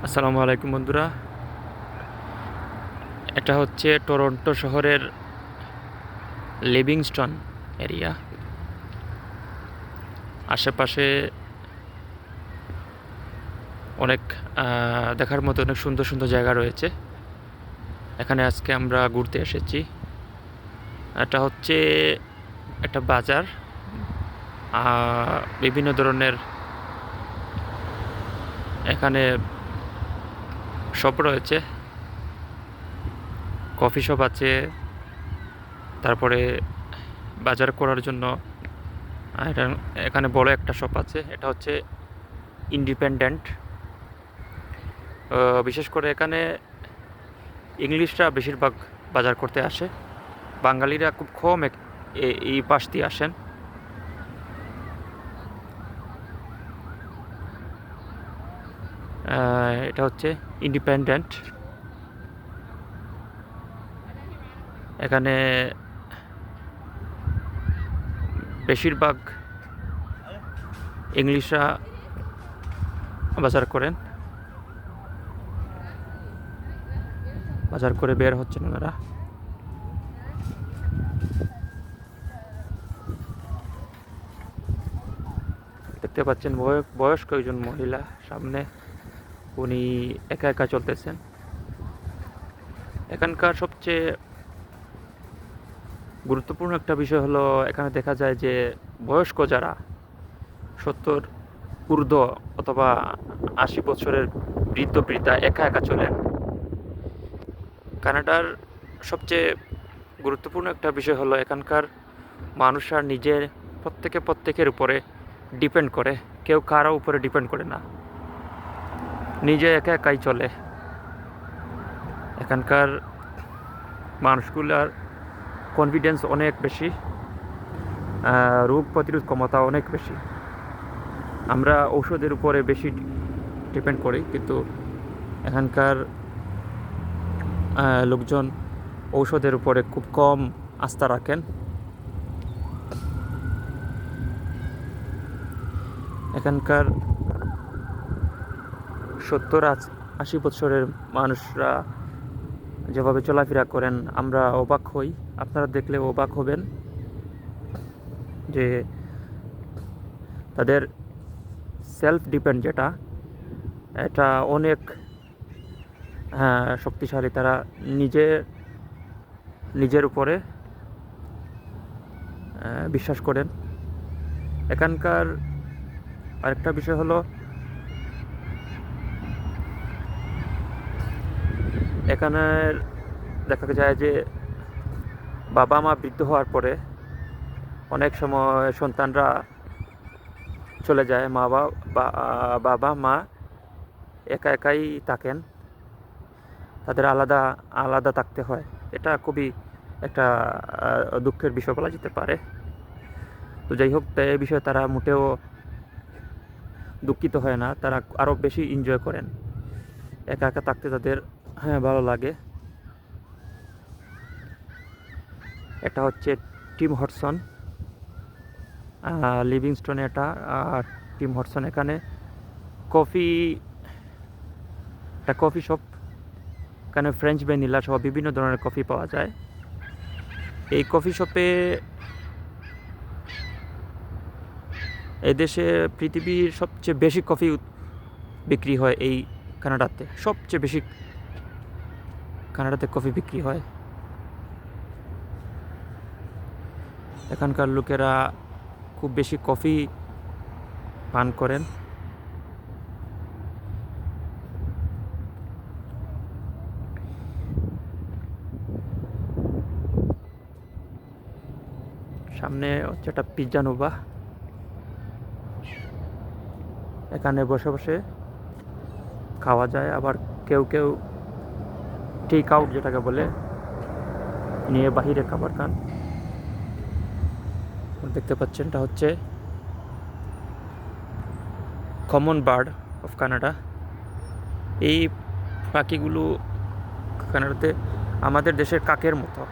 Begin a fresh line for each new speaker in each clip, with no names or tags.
আসসালামু আলাইকুম বন্ধুরা। এটা হচ্ছে টরন্টো শহরের লিভিংস্টন এরিয়া। আশেপাশে অনেক দেখার মতো অনেক সুন্দর সুন্দর জায়গা রয়েছে। এখানে আজকে আমরা ঘুরতে এসেছি। এটা হচ্ছে একটা বাজার। বিভিন্ন ধরনের এখানে শপ রয়েছে, কফি শপ আছে, তারপরে বাজার করার জন্য এটা এখানে বড় একটা শপ আছে। এটা হচ্ছে ইন্ডিপেন্ডেন্ট। বিশেষ করে এখানে ইংলিশরা বেশিরভাগ বাজার করতে আসে, বাঙালিরা খুব কম এই পাশ দিয়ে আসেন। এটা হচ্ছে ইন্ডিপেন্ডেন্ট। এখানে বেশিরভাগ ইংলিশরা বাজার করেন, বাজার করে বের হচ্ছেন ওনারা। দেখতে পাচ্ছেন বয়স্ক একজন মহিলা সামনে, উনি একা একা চলতেছেন। এখানকার সবচেয়ে গুরুত্বপূর্ণ একটা বিষয় হলো, এখানে দেখা যায় যে বয়স্ক যারা 70 ঊর্ধ্ব অথবা 80 বছরের বৃদ্ধ বৃদ্ধা একা একা চলেন। কানাডার সবচেয়ে গুরুত্বপূর্ণ একটা বিষয় হলো, এখানকার মানুষরা নিজের প্রত্যেকের উপরে ডিপেন্ড করে, কেউ কারো উপরে ডিপেন্ড করে না, নিজে একা একাই চলে। এখানকার মানুষগুলার কনফিডেন্স অনেক বেশি, রোগ প্রতিরোধ ক্ষমতা অনেক বেশি। আমরা ঔষধের উপরে বেশি ডিপেন্ড করি, কিন্তু এখানকার লোকজন ঔষধের উপরে খুব কম আস্থা রাখেন। এখানকার 70-80 বছরের মানুষরা যেভাবে চলাফেরা করেন, আমরা অবাক হই। আপনারা দেখলে অবাক হবেন যে তাদের সেলফ ডিপেন্ড যেটা, এটা অনেক শক্তিশালী। তারা নিজের উপরে বিশ্বাস করেন। এখানকার আরেকটা বিষয় হলো, এখানে দেখা যায় যে বাবা মা বৃদ্ধ হওয়ার পরে অনেক সময় সন্তানরা চলে যায়, বাবা মা একা একাই থাকেন, তাদের আলাদা আলাদা থাকতে হয়। এটা খুবই একটা দুঃখের বিষয় বলা যেতে পারে। তো যাই হোক, এই বিষয়ে তারা মোটেও দুঃখিত হয় না, তারা আরও বেশি এনজয় করেন। একা একা থাকতে তাদের ভালো লাগে। এটা হচ্ছে টিম হটসন, লিভিংস্টনে এটা টিম হটসন। এখানে একটা কফি শপ। এখানে ফ্রেঞ্চ ভ্যানিলা সহ বিভিন্ন ধরনের কফি পাওয়া যায়। এই কফি শপে এদেশে পৃথিবীর সবচেয়ে বেশি কফি বিক্রি হয় এই কানাডাতে। সবচেয়ে বেশি কানাডাতে কফি বিক্রি হয়। এখানকার লোকেরা খুব বেশি কফি পান করেন। সামনে হচ্ছে একটা পিৎজা নোভা। এখানে বসে বসে খাওয়া যায়, আবার কেউ কেউ টেক আউট যেটাকে বলে, নিয়ে বাহিরে খাবার খান। দেখতে পাচ্ছেন, এটা হচ্ছে কমন বার্ড অফ কানাডা। এই পাখিগুলো কানাডাতে আমাদের দেশের কাকের মতো।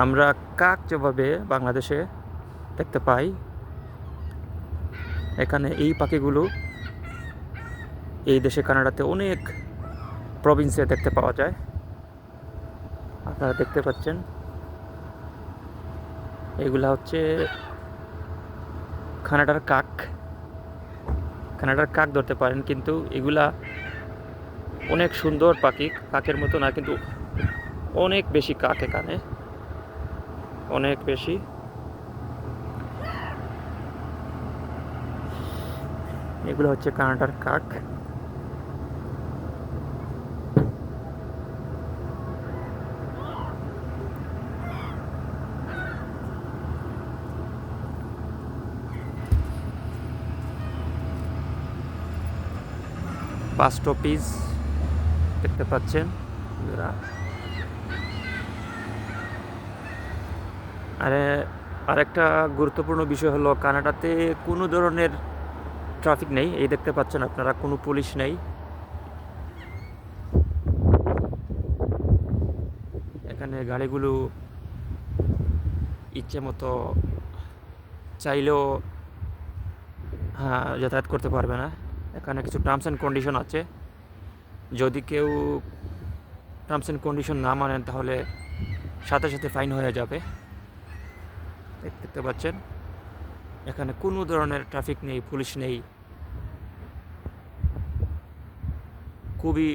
আমরা কাক যেভাবে বাংলাদেশে দেখতে পাই, এখানে এই পাখিগুলো এই দেশে কানাডাতে অনেক প্রভিন্সে দেখতে পাওয়া যায়। আপনারা দেখতে পাচ্ছেন এগুলা হচ্ছে কানাডার কাক। কানাডার কাক ধরতে পারেন, কিন্তু এগুলা অনেক সুন্দর পাখি, কাকের মতো না, কিন্তু অনেক বেশি কাক এখানে, অনেক বেশি। এগুলো হচ্ছে কানাডার কাক। বাস স্টপিজ দেখতে পাচ্ছেন বন্ধুরা। আরেকটা গুরুত্বপূর্ণ বিষয় হলো কানাডাতে কোনো ধরনের ট্রাফিক নেই। এই দেখতে পাচ্ছেন আপনারা, কোনো পুলিশ নেই এখানে। গাড়িগুলো ইচ্ছে মতো চাইলেও যাতায়াত করতে পারবে না। এখানে কিছু টার্মস অ্যান্ড কন্ডিশন আছে। যদি কেউ টার্মস অ্যান্ড কন্ডিশন না মানেন তাহলে সাথে সাথে ফাইন হয়ে যাবে। দেখতে পাচ্ছেন এখানে কোনো ধরনের ট্রাফিক নেই, পুলিশ নেই। খুবই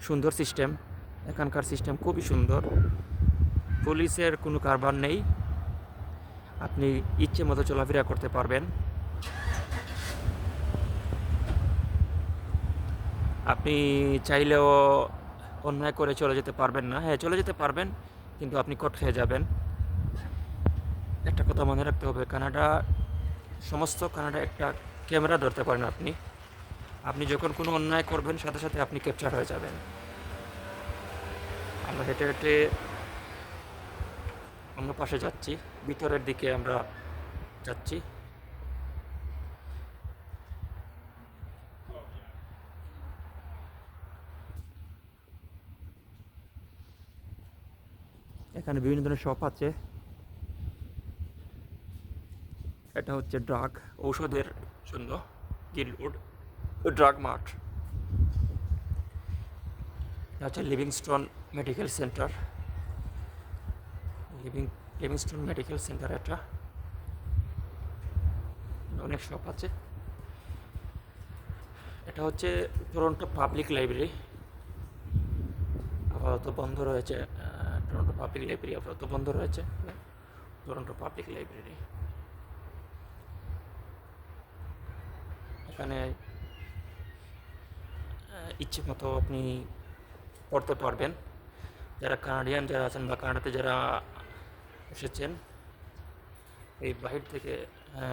সুন্দর সিস্টেম, এখানকার সিস্টেম খুবই সুন্দর। পুলিশের কোনো কারবার নেই, আপনি ইচ্ছে মতো চলাফেরা করতে পারবেন। আপনি চাইলেও অন্যায় করে চলে যেতে পারবেন না। হ্যাঁ, চলে যেতে পারবেন, কিন্তু আপনি কট খেয়ে যাবেন। একটা কথা মনে রাখতে হবে, সমস্ত কানাডা একটা ক্যামেরা ধরতে পারেন আপনি। আপনি যখন কোনো অন্যায় করবেন সাথে সাথে আপনি ক্যাপচার হয়ে যাবেন। আমরা হেঁটে হেঁটে অন্য পাশে যাচ্ছি, ভিতরের দিকে আমরা যাচ্ছি। এখানে বিভিন্ন ধরনের শপ আছে। এটা হচ্ছে ঔষধের জন্য গিলউড ড্রাগ মার্ট। এটা হচ্ছে Livingstone medical centre. Livingstone medical centre, এটা অনেক শপ আছে। এটা হচ্ছে টরন্টো পাবলিক লাইব্রেরি, আপাতত বন্ধ রয়েছে। টরন্টো পাবলিক লাইব্রেরি আপাতত বন্ধ রয়েছে। টরন্টো পাবলিক লাইব্রেরি, এখানে ইচ্ছে মতো আপনি পড়তে পারবেন। যারা কানাডিয়ান যারা আছেন বা কানাডাতে যারা এসেছেন, এই বাহির থেকে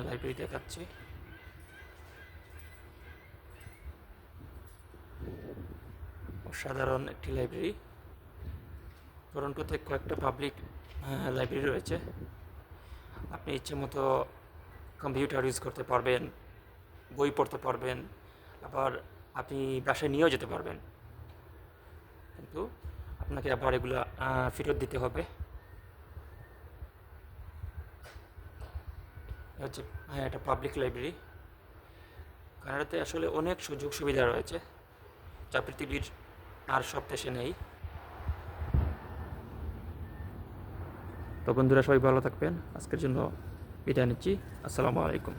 লাইব্রেরি দেখাচ্ছি। অসাধারণ একটি লাইব্রেরি। টরন্টোতে কয়েকটা পাবলিক লাইব্রেরি রয়েছে। আপনি ইচ্ছে মতো কম্পিউটার ইউজ করতে পারবেন, বই পড়তে পারবেন, আবার আপনি বাসায় নিয়েও যেতে পারবেন, কিন্তু আপনাকে আবার এগুলা ফেরত দিতে হবে। হচ্ছে এটা পাবলিক লাইব্রেরি। কানাডাতে আসলে অনেক সুযোগ সুবিধা রয়েছে, যা পৃথিবীর আর সব দেশে নেই। তো বন্ধুরা, সবাই ভালো থাকবেন। আজকের জন্য বিদায় নিচ্ছি। আসসালামু আলাইকুম।